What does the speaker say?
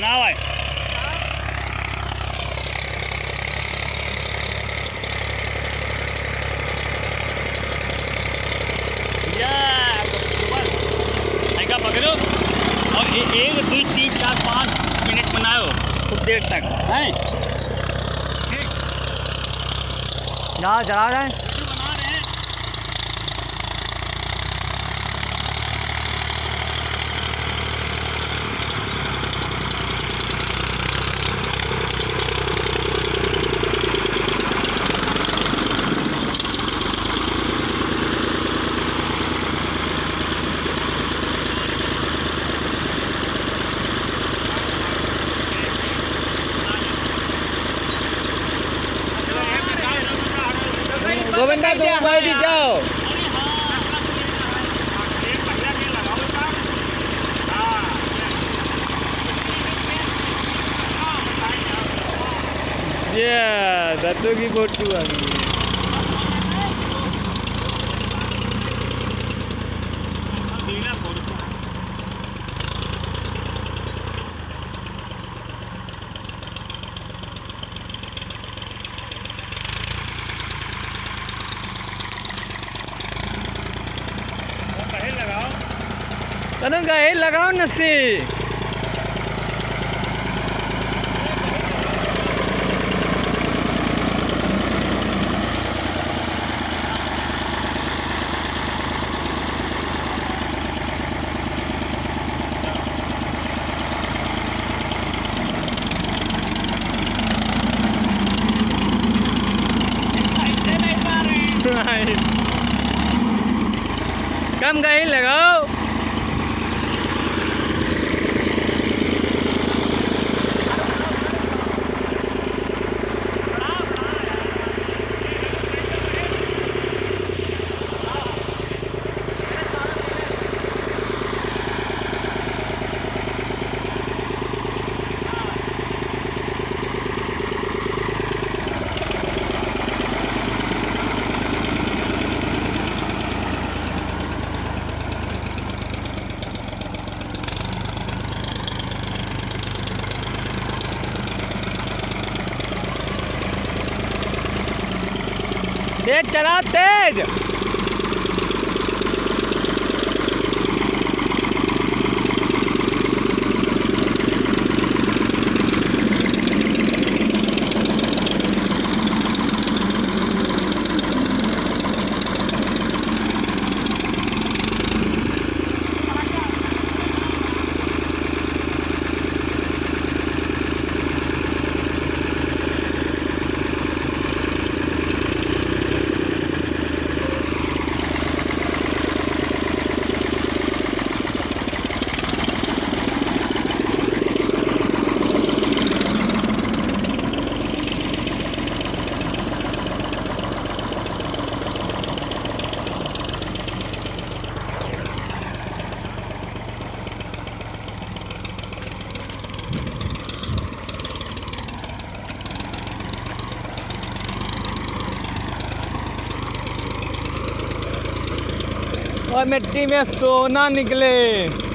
लगाओ है। पकड़ो और 1 2 3 4 5 मिनट बनाओ खूब देर तक हैं। ठीक जहाँ चला जाए बना रहे हैं। गोविंदा तुम भाई भी जाओ। ये दत्तू की फोटो आ गई। तनु गए लगाओ नस्सी। कम गए लगाओ। तेज चला तेज। और मिट्टी में सोना निकले।